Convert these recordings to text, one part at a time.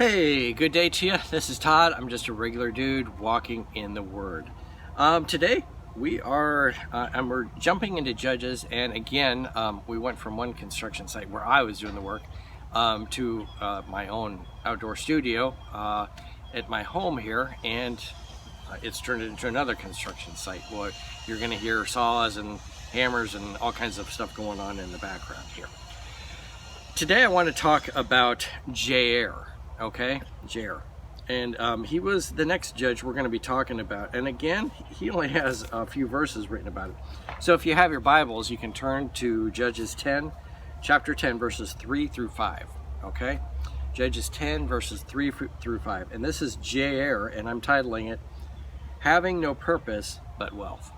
Hey, good day to you. This is Todd. I'm just a regular dude walking in the Word. Today we're jumping into Judges, and again, we went from one construction site where I was doing the work to my own outdoor studio at my home here, and it's turned into another construction site. Well, you're going to hear saws and hammers and all kinds of stuff going on in the background here. Today I want to talk about Jair. Okay, Jair, and he was the next judge we're going to be talking about, and again, he only has a few verses written about it. So if you have your Bibles, you can turn to Judges 10, chapter 10, verses 3 through 5. Okay, Judges 10, verses 3 through 5, and this is Jair, and I'm titling it "Having No Purpose But Wealth."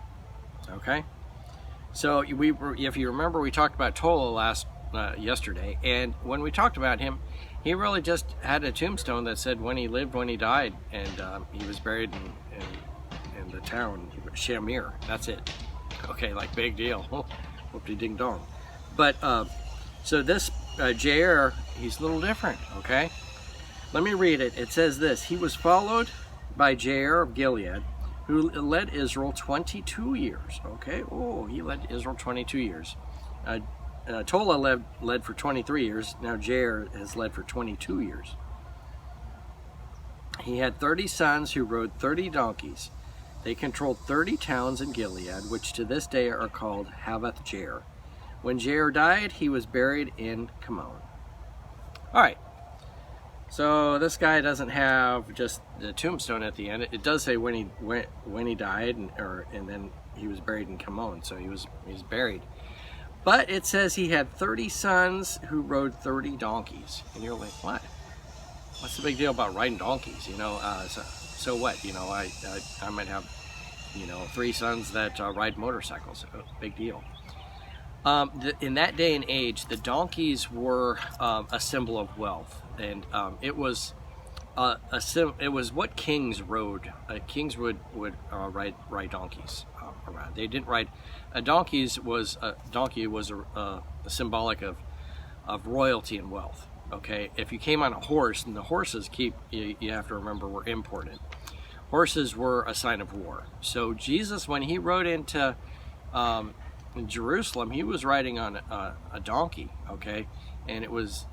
Okay, so if you remember, we talked about Tola yesterday, and when we talked about him, he really just had a tombstone that said when he lived, when he died, and he was buried in the town Shamir. That's it. Okay, like big deal. Whoopty ding dong. But so this Jair, he's a little different. Okay, let me read it. It says this: He was followed by Jair of Gilead, who led Israel 22 years. Okay, he led Israel 22 years. Tola led for 23 years. Now Jair has led for 22 years. He had 30 sons who rode 30 donkeys. They controlled 30 towns in Gilead, which to this day are called Havoth Jair. When Jair died, he was buried in Kamon. All right. So this guy doesn't have just the tombstone at the end. It does say when he died, and then he was buried in Kamon. So he was buried. But it says he had 30 sons who rode 30 donkeys. And you're like, what? What's the big deal about riding donkeys? So what? I might have, 3 sons that ride motorcycles. Big deal. In that day and age, the donkeys were a symbol of wealth. And it was what kings rode. Kings would ride donkeys around. They didn't ride. A donkey was a symbolic of royalty and wealth. Okay, if you came on a horse, and the horses you have to remember, were imported. Horses were a sign of war. So Jesus, when he rode into Jerusalem, he was riding on a donkey. Okay, and it was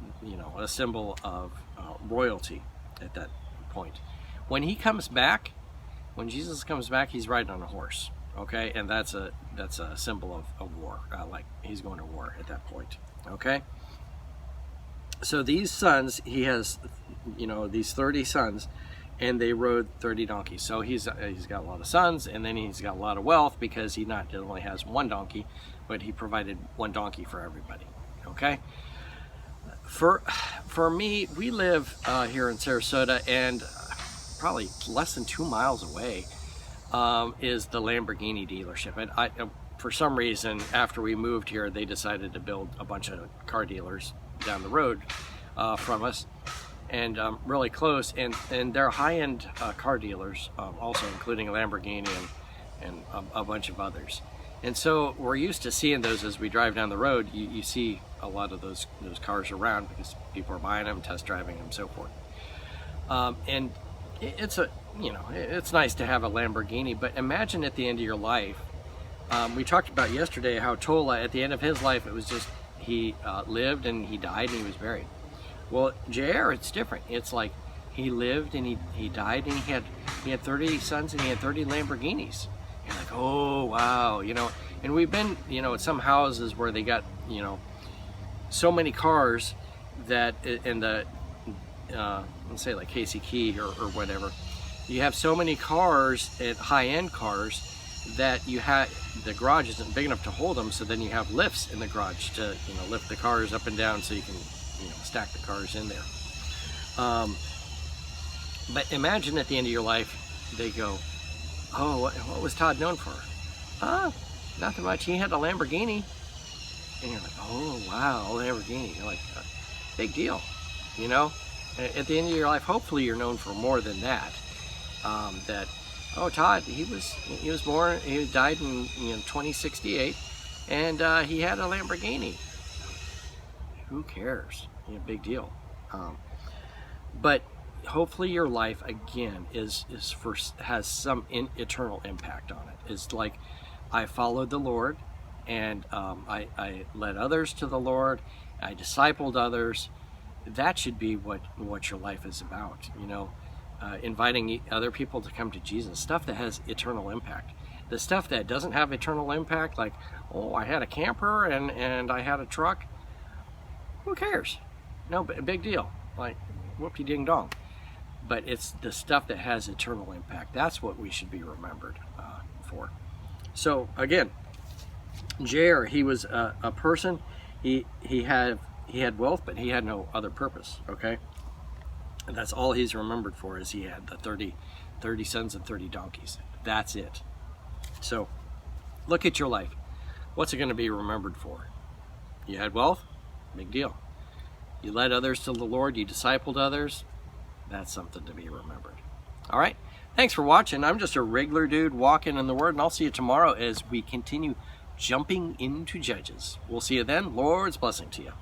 a symbol of royalty at that point. When Jesus comes back, he's riding on a horse. Okay, and that's a symbol of war, like he's going to war at that point. Okay, so these sons, he has, these 30 sons, and they rode 30 donkeys. So he's got a lot of sons, and then he's got a lot of wealth because he not only has one donkey, but he provided one donkey for everybody. Okay. For me, we live here in Sarasota, and probably less than 2 miles away is the Lamborghini dealership. And for some reason, after we moved here, they decided to build a bunch of car dealers down the road from us, and really close. And they're high-end car dealers, also including a Lamborghini and a bunch of others. And so we're used to seeing those as we drive down the road. You see a lot of those cars around because people are buying them, test driving them, so forth. And it's nice to have a Lamborghini, but imagine at the end of your life. We talked about yesterday how Tola, at the end of his life, it was just he lived and he died and he was buried. Well, Jair, it's different. It's like he lived and he died, and he had 30 sons and he had 30 Lamborghinis. You're like, oh wow, And we've been, at some houses where they got, so many cars that in the let's say like Casey Key or whatever, you have so many cars, high-end cars, that the garage isn't big enough to hold them. So then you have lifts in the garage to lift the cars up and down so you can stack the cars in there. But imagine at the end of your life, they go, oh, what was Todd known for? Nothing much. He had a Lamborghini. And you're like, oh wow, a Lamborghini. You're like, big deal. At the end of your life, hopefully you're known for more than that. Todd, he was born, he died in 2068, and he had a Lamborghini. Who cares? Big deal. But hopefully your life again has some eternal impact on it. It's like, I followed the Lord, and I led others to the Lord. I discipled others. That should be what your life is about. Inviting other people to come to Jesus. Stuff that has eternal impact. The stuff that doesn't have eternal impact, like, oh, I had a camper and I had a truck. Who cares? No big deal. Like, whoopie ding dong. But it's the stuff that has eternal impact. That's what we should be remembered for. So again, Jair, he was a person. He had wealth, but he had no other purpose. Okay, and that's all he's remembered for, is he had the 30 sons and 30 donkeys. That's it. So look at your life. What's it going to be remembered for? You had wealth? Big deal. You led others to the Lord. You discipled others. That's something to be remembered. All right. Thanks for watching. I'm just a regular dude walking in the Word, and I'll see you tomorrow as we continue jumping into Judges. We'll see you then. Lord's blessing to you.